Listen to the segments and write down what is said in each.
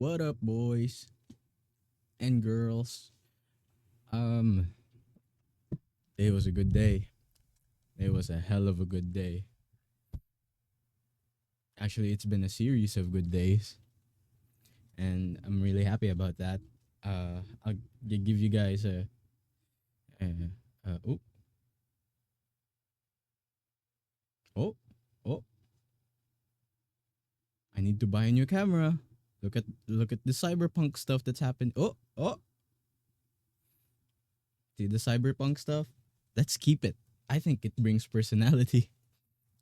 What up, boys and girls? Um, it was a good day. It was a hell of a good day. Actually, it's been a series of good days, and I'm really happy about that. I'll give you guys a, oh, oh, oh. I need to buy a new camera. Look at the cyberpunk stuff that's happened. Oh, oh, see the cyberpunk stuff. Let's keep it. I think it brings personality.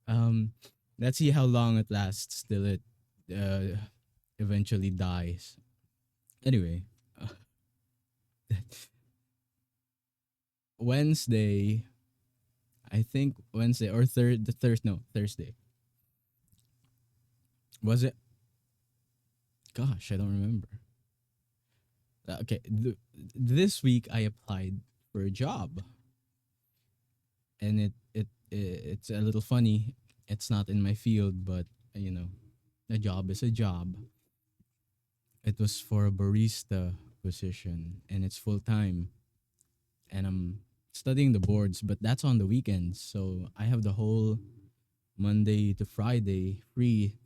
Um, let's see how long it lasts till it uh eventually dies. Anyway, uh, Wednesday, I think Wednesday or third, the Thursday, no, Thursday. Was it? Gosh, I don't remember. Okay, this week I applied for a job, and it's a little funny. It's not in my field, but you know, a job is a job. It was for a barista position, and it's full time, and I'm studying the boards, but that's on the weekends, so I have the whole Monday to Friday free,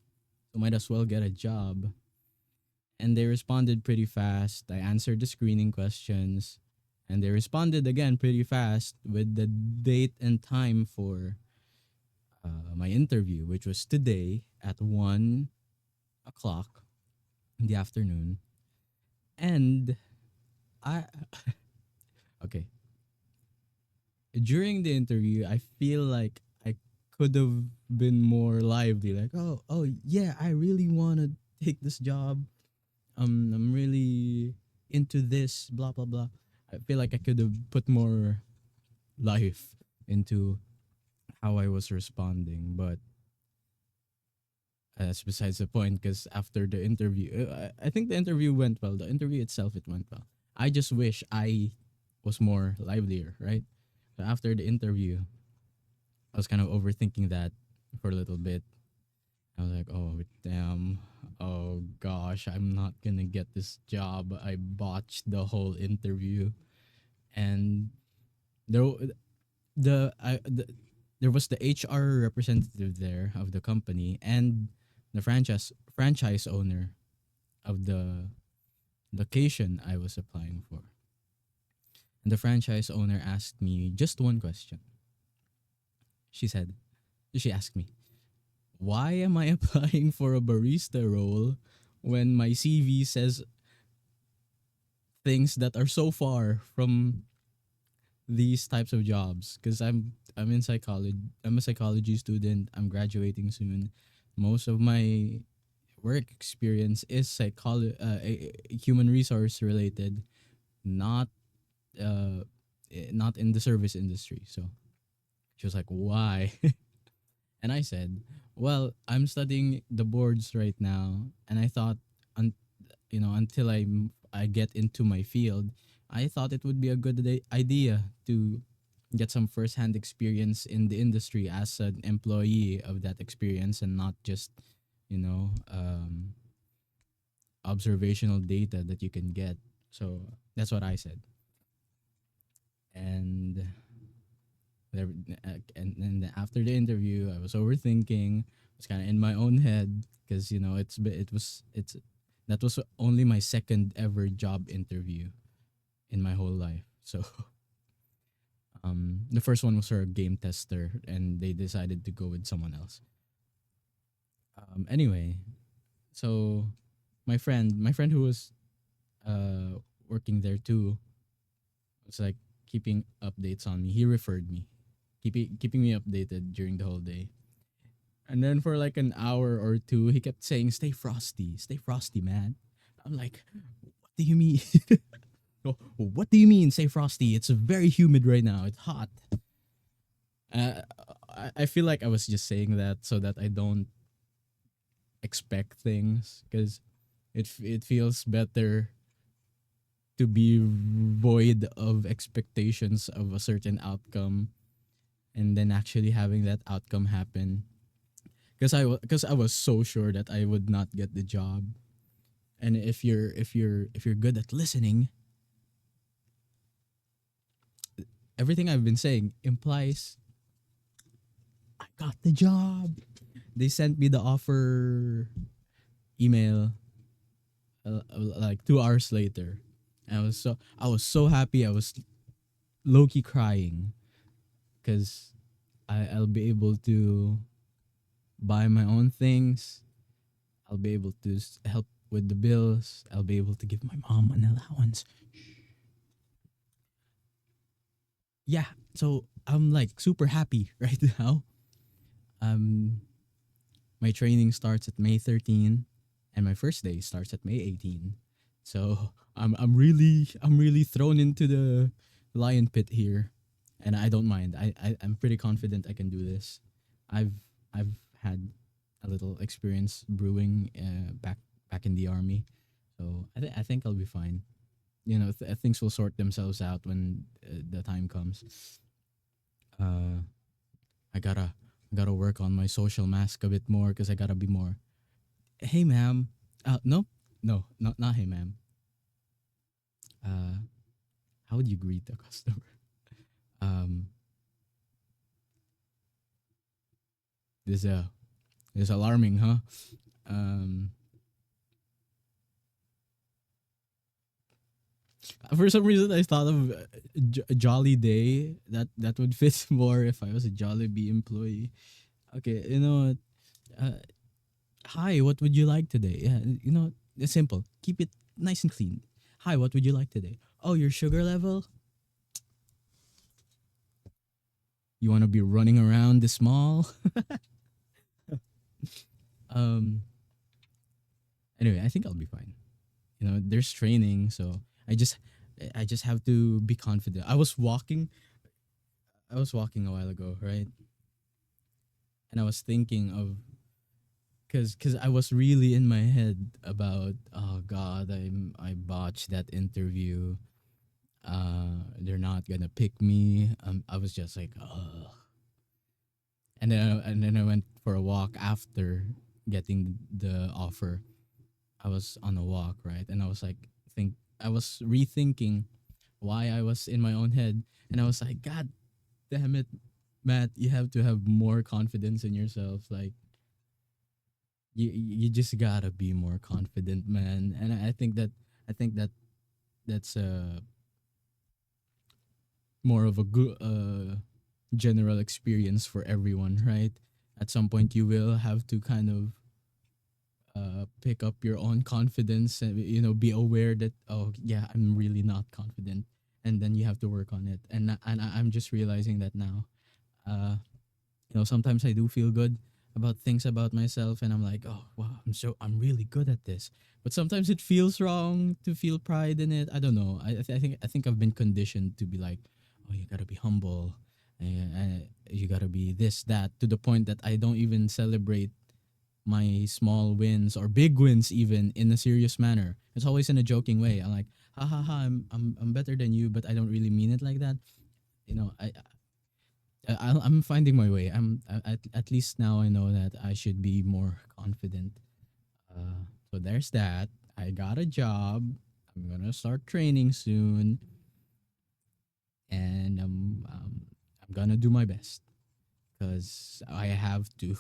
so might as well get a job. And they responded pretty fast. I answered the screening questions, and they responded again pretty fast with the date and time for my interview, which was today at 1 o'clock in the afternoon. And I, okay, during the interview, I feel like I could have been more lively. Like, oh yeah, I really want to take this job. I'm really into this. Blah blah blah. I feel like I could have put more life into how I was responding, but that's besides the point. Because after the interview, I think the interview went well. The interview itself, it went well. I just wish I was more livelier, right? So after the interview, I was kind of overthinking that for a little bit. I was like, oh damn, oh gosh, I'm not gonna get this job. I botched the whole interview, and there, there was the HR representative there of the company and the franchise owner of the location I was applying for. And the franchise owner asked me just one question. She said, she asked me, why am I applying for a barista role when my CV says things that are so far from these types of jobs? Because I'm in psychology. I'm a psychology student. I'm graduating soon. Most of my work experience is human resource related, not uh, not in the service industry. So she was like, "Why?" And I said, "Well, I'm studying the boards right now, and I thought, un- until I get into my field, I thought it would be a good idea to get some firsthand experience in the industry as an employee of that experience, and not just, you know, observational data that you can get." So that's what I said, and there, and after the interview, I was overthinking. I was kind of in my own head because it's that was only my second ever job interview in my whole life. So the first one was for a game tester, and they decided to go with someone else. Anyway, so my friend who was working there too was like keeping updates on me. He referred me, keeping me updated during the whole day. And then for like an hour or two, he kept saying, stay frosty, man." I'm like, "What do you mean?" "Oh, what do you mean, stay frosty? It's very humid right now. It's hot." Uh, I feel like I was just saying that so that I don't expect things, because it feels better to be void of expectations of a certain outcome, and then actually having that outcome happen. Because I was so sure that I would not get the job. And if you're good at listening, everything I've been saying implies I got the job. They sent me the offer email like 2 hours later. And I was so happy. I was low key crying because I'll be able to buy my own things. I'll be able to help with the bills. I'll be able to give my mom an allowance. Yeah, so I'm like super happy right now. Um, my training starts at May 13, and my first day starts at May 18. So I'm really thrown into the lion pit here, and I don't mind. I'm pretty confident I can do this. I've I've had a little experience brewing back in the army, so I think I'll be fine. Things will sort themselves out when the time comes. Uh, I gotta work on my social mask a bit more because I gotta be more. Hey, ma'am. No, no, not hey, ma'am. Uh, how would you greet a customer? Um, this this alarming, huh? Um, for some reason, I thought of a jolly day. That would fit more if I was a Jollibee employee. Okay, you know what? Hi, what would you like today? Yeah, it's simple. Keep it nice and clean. Hi, what would you like today? Oh, your sugar level? You want to be running around this mall? um. Anyway, I think I'll be fine. There's training, so I just have to be confident. I was walking a while ago, right? And I was thinking of because I was really in my head about, oh god, I botched that interview. They're not gonna pick me. I was just like, oh. And then I went for a walk after getting the offer. I was on a walk, right? And I was like, I was rethinking why I was in my own head, and I was like, God damn it, Matt, you have to have more confidence in yourself. Like, you just gotta be more confident, man. And I think that that's more of a good general experience for everyone, right? At some point, you will have to kind of pick up your own confidence and be aware that, oh yeah, I'm really not confident, and then you have to work on it. I'm just realizing that now. uh Sometimes I do feel good about things about myself, and I'm like, oh wow, I'm really good at this. But sometimes it feels wrong to feel pride in it. I don't know. I think I've been conditioned to be like, oh, you gotta be humble, and you gotta be this that, to the point that I don't even celebrate my small wins or big wins even in a serious manner. It's always in a joking way. I'm like, ha ha ha, I'm better than you, but I don't really mean it like that. I'm finding my way. At least now I know that I should be more confident. So there's that. I got a job. I'm gonna start training soon, and I'm gonna do my best because I have to.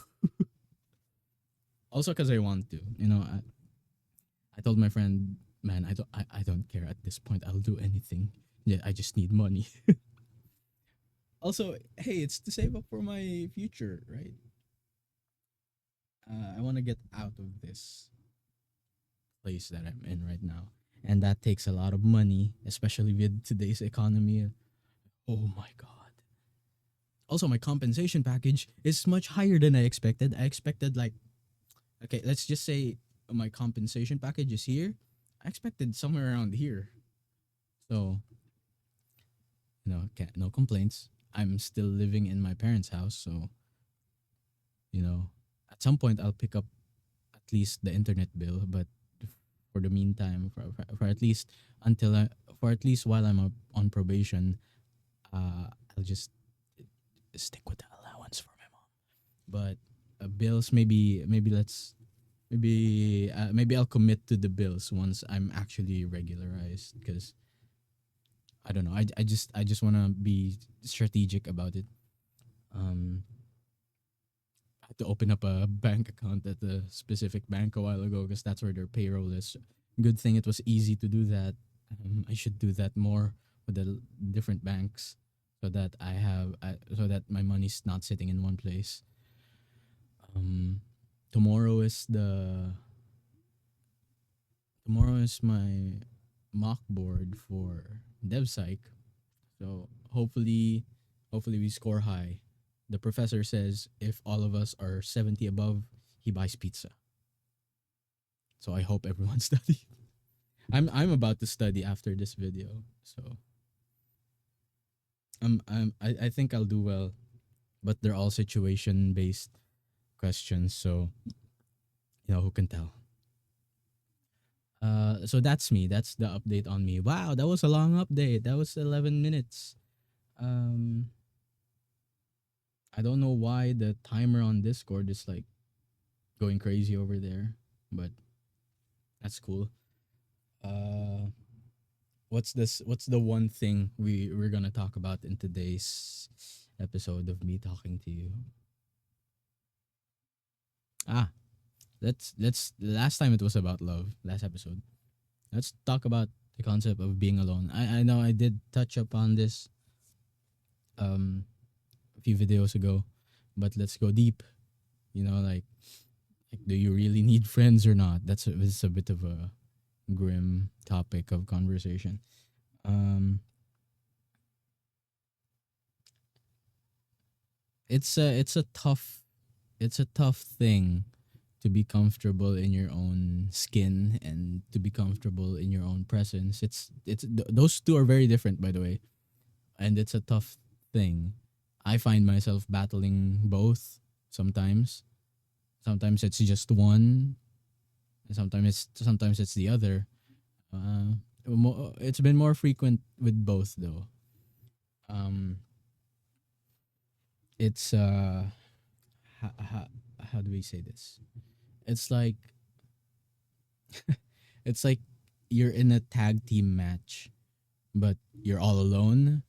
Also, because I want to. I told my friend, man, I don't care at this point. I'll do anything. Yeah, I just need money. Also, hey, it's to save up for my future, right? I want to get out of this place that I'm in right now, and that takes a lot of money, especially with today's economy. Oh my god. Also, my compensation package is much higher than I expected. I expected, like, okay, let's just say my compensation package is here. I expected somewhere around here. So, no complaints. I'm still living in my parents' house, so you know, at some point I'll pick up at least the internet bill. But for the meantime, for at least for at least while I'm on probation, I'll just stick with the allowance for my mom. But bills, maybe let's. Maybe I'll commit to the bills once I'm actually regularized because I don't know. I just want to be strategic about it. Um, I had to open up a bank account at a specific bank a while ago because that's where their payroll is. Good thing it was easy to do that. I should do that more with the different banks so that so that my money's not sitting in one place. Um, tomorrow is the tomorrow is my mock board for DevPsych. So hopefully we score high. The professor says if all of us are 70 above, he buys pizza. So I hope everyone studies. I'm about to study after this video. So I think I'll do well, but they're all situation based questions, so who can tell. So that's me. That's the update on me. Wow, that was a long update. That was 11 minutes. Um I don't know why the timer on Discord is like going crazy over there, but that's cool. Uh, what's the one thing we're gonna talk about in today's episode of me talking to you? Ah, let's. Last time it was about love. Last episode. Let's talk about the concept of being alone. I know I did touch up on this um a few videos ago, but let's go deep. Like do you really need friends or not? This is a bit of a grim topic of conversation. Um, it's a tough thing to be comfortable in your own skin and to be comfortable in your own presence. Those two are very different, by the way, and it's a tough thing. I find myself battling both sometimes. Sometimes it's just one, and sometimes it's the other. It's been more frequent with both though. Um, it's how do we say this? It's like it's like you're in a tag team match, but you're all alone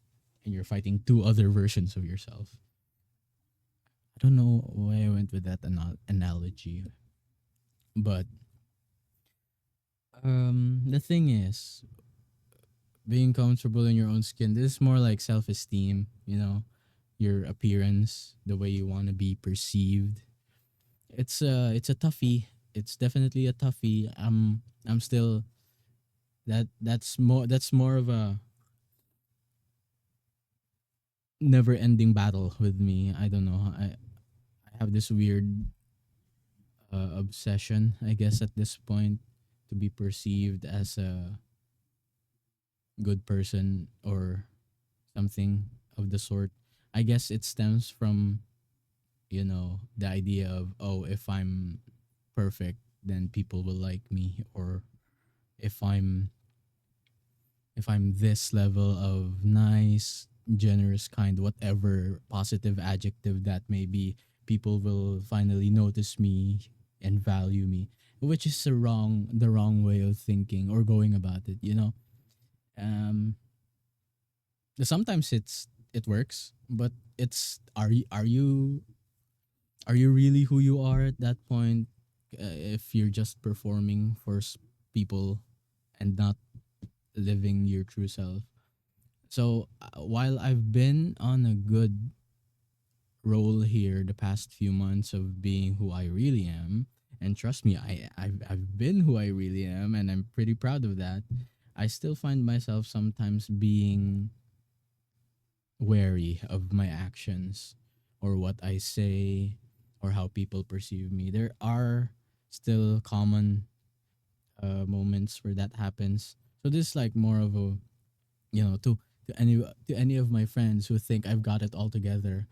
and you're fighting two other versions of yourself. I don't know why I went with that analogy, but the thing is, being comfortable in your own skin. This is more like self-esteem. Your appearance, the way you want to be perceived. It's a toughie. It's definitely a toughie. I'm still that's more of a never ending battle with me. I don't know. I have this weird obsession, I guess, at this point, to be perceived as a good person or something of the sort. I guess it stems from the idea of, oh, if I'm perfect, then people will like me, or if I'm this level of nice, generous, kind, whatever positive adjective that may be, people will finally notice me and value me, which is the wrong way of thinking or going about it. Um, sometimes it works, but it's are you really who you are at that point? If you're just performing for people and not living your true self. So while I've been on a good role here the past few months of being who I really am, and trust me, I've been who I really am, and I'm pretty proud of that. I still find myself sometimes being wary of my actions or what I say or how people perceive me. There are still common moments where that happens. So this is like more of a to any of my friends who think I've got it all together,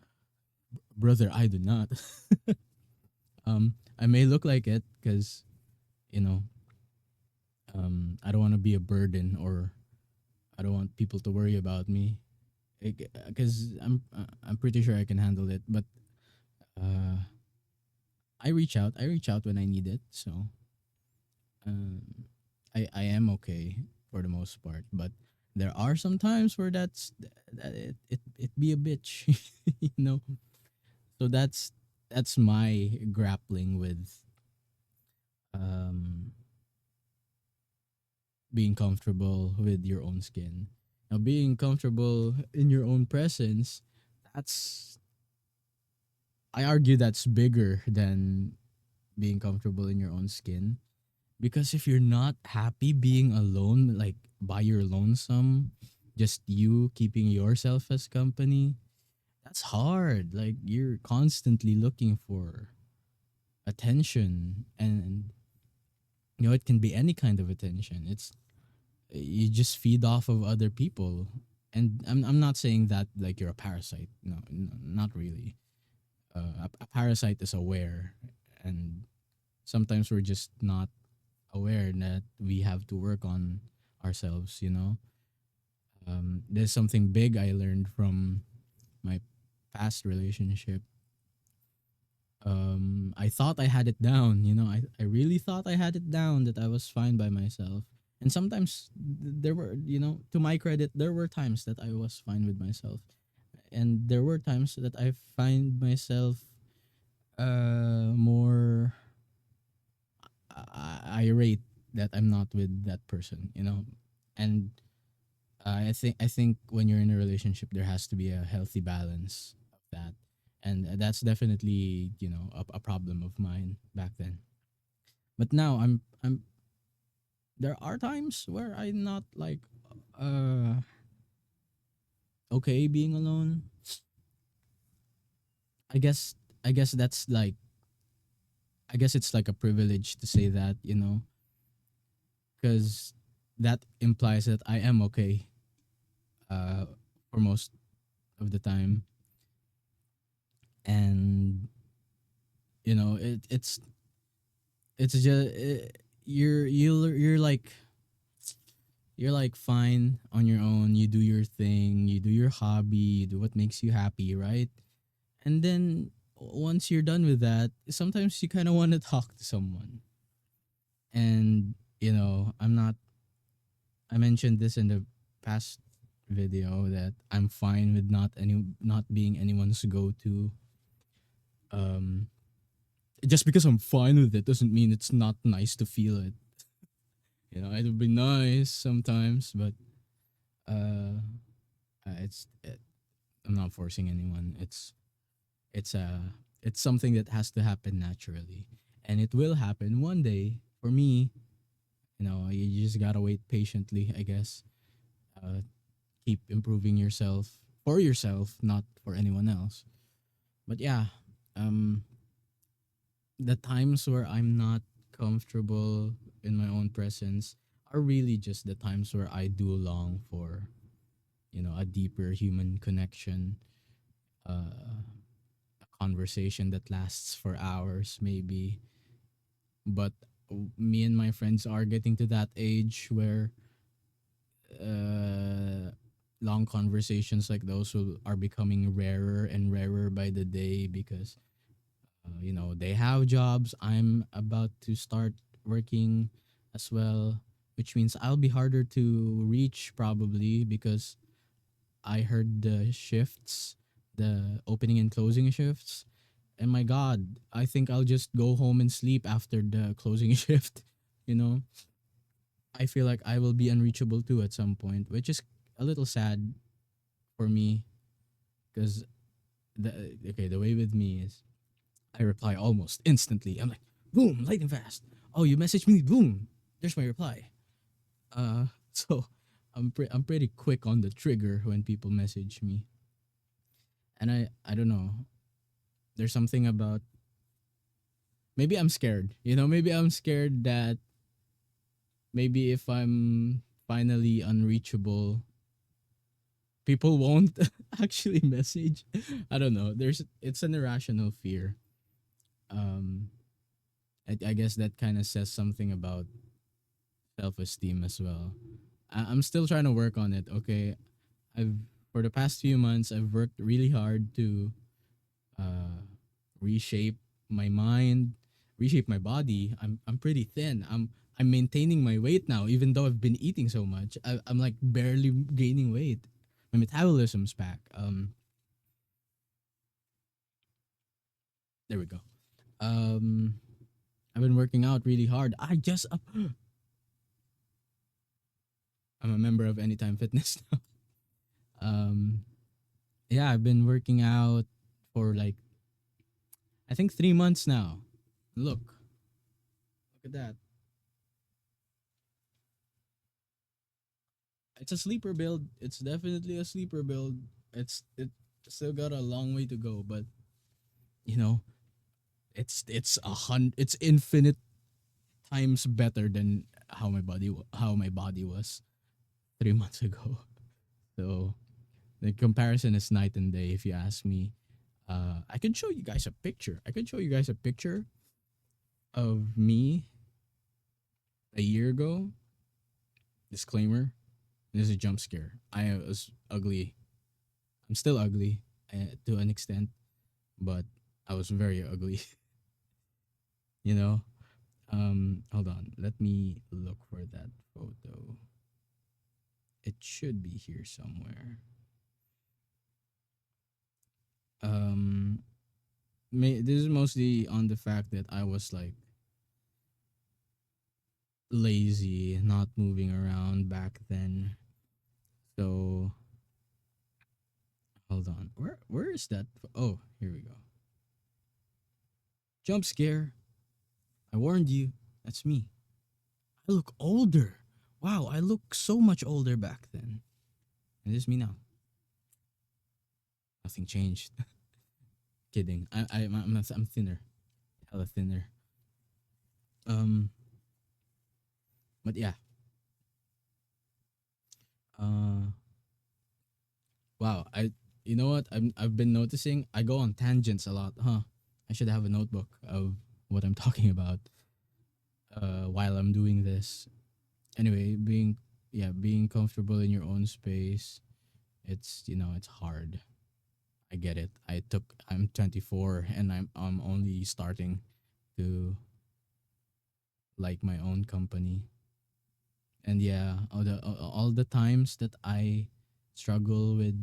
brother, I do not. I may look like it because you know I don't want to be a burden, or I don't want people to worry about me because I'm pretty sure I can handle it. But uh, I reach out when I need it. So um, I am okay for the most part, but there are some times where that it be a bitch, you know. So that's my grappling with um being comfortable with your own skin. Now, being comfortable in your own presence, that's I argue that's bigger than being comfortable in your own skin. Because if you're not happy being alone, like by your lonesome, just you keeping yourself as company, that's hard. Like you're constantly looking for attention, and you know it can be any kind of attention. It's you just feed off of other people, and I'm not saying that like you're a parasite. No, not really. A parasite is aware, and sometimes we're just not aware that we have to work on ourselves. You know, there's something big I learned from my past relationship. I thought I had it down. You know, I really thought I had it down, that I was fine by myself. And sometimes there were, you know, to my credit, there were times that I was fine with myself. And there were times that I find myself more irate that I'm not with that person, you know. And I think when you're in a relationship, there has to be a healthy balance of that, and that's definitely, you know, a problem of mine back then. But now I'm there are times where I'm not like uh okay being alone. I guess I guess that's like I guess it's like a privilege to say that, you know, because that implies that I am okay uh for most of the time. And you know it's just you're like fine on your own. You do your thing, you do your hobby, you do what makes you happy, right? And then once you're done with that, sometimes you kind of want to talk to someone. And you know, I mentioned this in the past video that I'm fine with not being anyone's go-to. um just because I'm fine with it doesn't mean it's not nice to feel it. You know, it'll be nice sometimes, but uh, I'm not forcing anyone. It's it's something that has to happen naturally, and it will happen one day. For me, you know, you just gotta wait patiently, I guess. Uh, keep improving yourself for yourself, not for anyone else. But yeah, um, the times where I'm not comfortable in my own presence are really just the times where I do long for, you know, a deeper human connection, a conversation that lasts for hours, maybe. But me and my friends are getting to that age where uh, long conversations like those are becoming rarer and rarer by the day because you know, they have jobs. I'm about to start working as well, which means I'll be harder to reach probably because I heard the shifts, the opening and closing shifts. And my God, I think I'll just go home and sleep after the closing shift. You know, I feel like I will be unreachable too at some point, which is a little sad for me because the way with me is I reply almost instantly. I'm like, boom, lightning fast. Oh, you message me, boom. There's my reply. So I'm pretty quick on the trigger when people message me, and I don't know. There's something about maybe I'm scared. You know, maybe I'm scared that maybe if I'm finally unreachable, people won't actually message. I don't know. It's an irrational fear. Um, I guess that kind of says something about self-esteem as well. I'm still trying to work on it. Okay, I've for the past few months I've worked really hard to uh, reshape. my mind, reshape my body. I'm pretty thin. I'm maintaining my weight now, even though I've been eating so much. I'm like barely gaining weight. My metabolism's back. There we go. Um, I've been working out really hard. I'm a member of Anytime Fitness now. Um, yeah, I've been working out for like I think 3 months now. Look at that. It's a sleeper build. It's definitely a sleeper build. It still got a long way to go, but you know, it's infinite times better than how my body was 3 months ago. So the comparison is night and day, if you ask me. I could show you guys a picture. I could show you guys a picture of me a year ago. Disclaimer: this is a jump scare. I was ugly. I'm still ugly to an extent, but I was very ugly. you know. Hold on. Let me look for that photo. It should be here somewhere. Um, this is mostly on the fact that I was like lazy, not moving around back then. So hold on. Where is that? Oh, here we go. Jump scare. I warned you. That's me. I look older. Wow, I look so much older back then. And this is me now. Nothing changed. Kidding. I'm thinner. Hella thinner. Um, but yeah. Uh, wow. You know what? I've been noticing I go on tangents a lot, huh? I should have a notebook of what I'm talking about while I'm doing this. Anyway, being comfortable in your own space, it's hard. I get it. I'm 24 and I'm only starting to like my own company. And yeah, all the times that I struggle with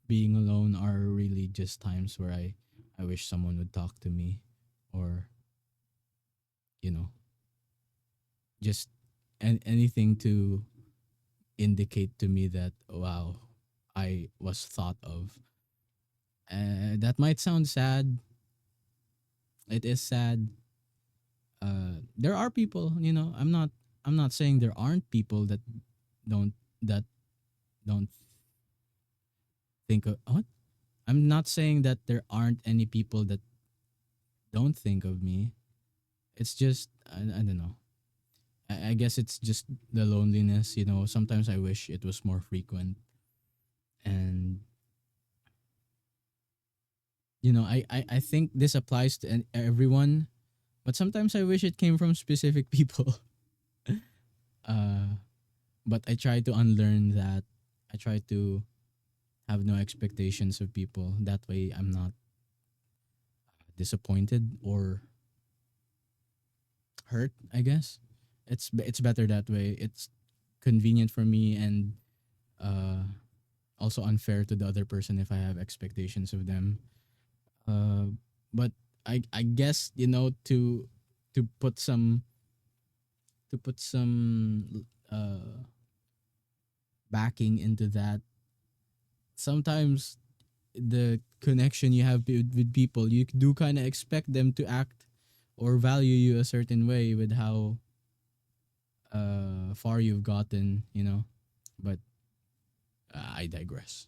being alone are really just times where I wish someone would talk to me, or you know just anything to indicate to me that, wow, I was thought of. That might sound sad. It is sad. There are people, I'm not saying there aren't people don't that don't think of what. I'm not saying that there aren't any people that don't think of me. It's just I don't know. I guess it's just the loneliness. Sometimes I wish it was more frequent, and I think this applies to everyone, but sometimes I wish it came from specific people. uh, but I try to unlearn that. I try to have no expectations of people. That way, I'm not disappointed or hurt. I guess it's better that way. It's convenient for me, and uh, also unfair to the other person if I have expectations of them. But I guess to put some backing into that. Sometimes the connection you have with people, you do kind of expect them to act or value you a certain way with how far you've gotten. But I digress.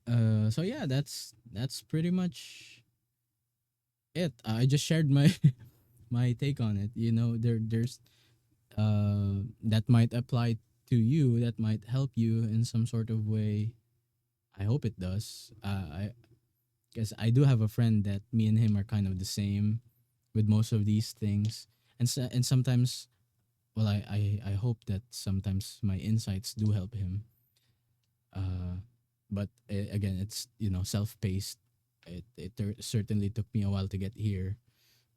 So yeah, that's pretty much it. I just shared my my take on it. There's that might apply to you, that might help you in some sort of way. I hope it does. I Because I do have a friend that me and him are kind of the same with most of these things, and sometimes, well, I hope that sometimes my insights do help him. Uh, but again, it's self paced. Certainly took me a while to get here.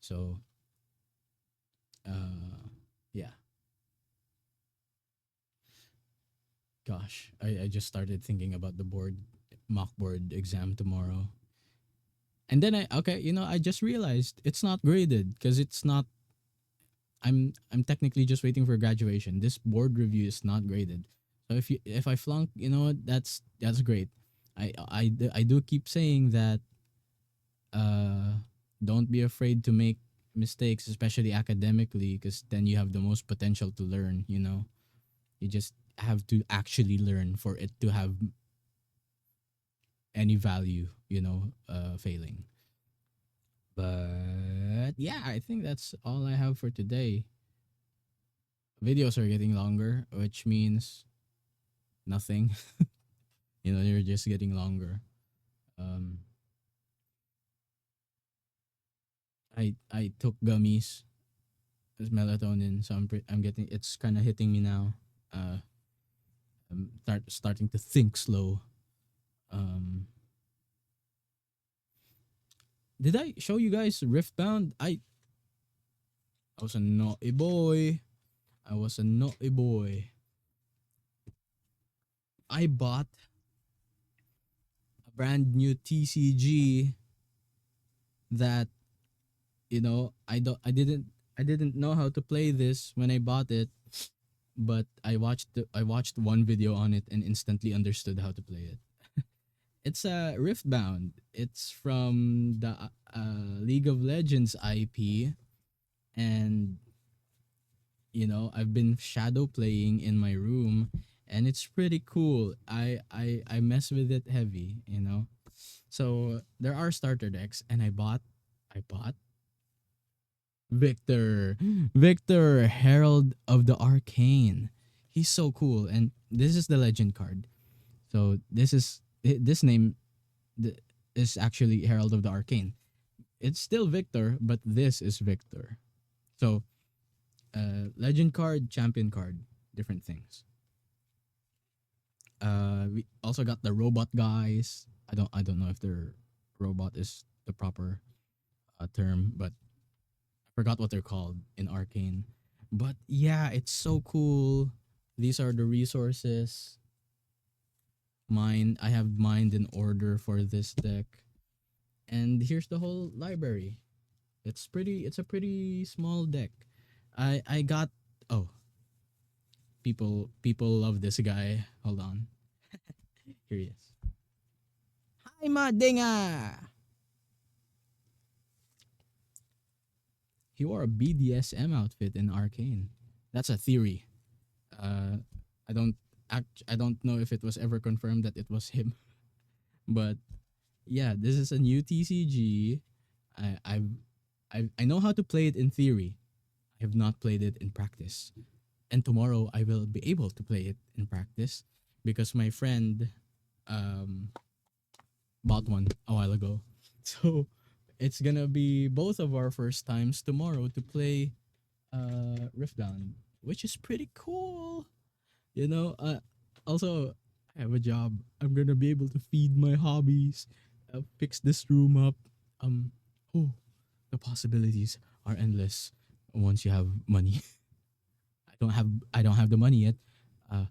So yeah, gosh, I just started thinking about the board mock board exam tomorrow. And then I just realized it's not graded because it's not. I'm technically just waiting for graduation. This board review is not graded. So if I flunk, what, that's great. I do keep saying that uh don't be afraid to make mistakes, especially academically, because then you have the most potential to learn. You just have to actually learn for it to have any value, failing. But yeah, I think that's all I have for today. Videos are getting longer, which means nothing. They're just getting longer. Um, I took gummies as melatonin, so I'm getting it's kind of hitting me now. Uh, I'm starting to think slow. Um, did I show you guys Riftbound? I was a naughty boy. I was a naughty boy. I bought a brand new TCG that I didn't know how to play this when I bought it, but I watched one video on it and instantly understood how to play it. It's a Riftbound. It's from the League of Legends IP, and I've been shadow playing in my room, and it's pretty cool. I mess with it heavy. So there are starter decks, and I bought Victor. Victor, Herald of the Arcane. He's so cool, and this is the legend card. So this name is actually Herald of the Arcane. It's still Victor, but this is Victor. So legend card, champion card, different things. We also got the robot guys. I don't know if their robot is the proper term, but I forgot what they're called in Arcane. But yeah, it's so cool. These are the resources. I have mined in order for this deck. And here's the whole library. It's a pretty small deck. I got oh, people love this guy. Hold on. Here he is. Hi Madinga. He wore a BDSM outfit in Arcane. That's a theory. Uh I don't know if it was ever confirmed that it was him. But yeah, this is a new TCG. I I've I know how to play it in theory. I have not played it in practice. And tomorrow I will be able to play it in practice because my friend um bought one a while ago. So it's gonna be both of our first times tomorrow to play Riftbound, which is pretty cool. Also I have a job. I'm gonna be able to feed my hobbies, fix this room up. Um, oh, the possibilities are endless once you have money. I don't have the money yet. Uh,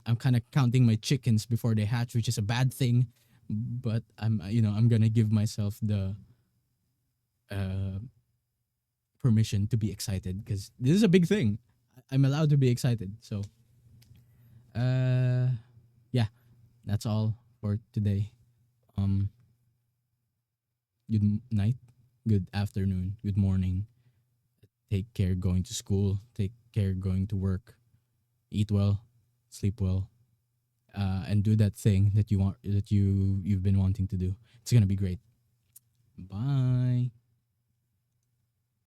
I'm kind of counting my chickens before they hatch, which is a bad thing. But I'm gonna give myself the uh, permission to be excited because this is a big thing. I'm allowed to be excited. So, uh, yeah, that's all for today. Um, good night, good afternoon, good morning. Take care going to school. Take care going to work. Eat well, sleep well, and do that thing that you've been wanting to do. It's gonna be great. Bye.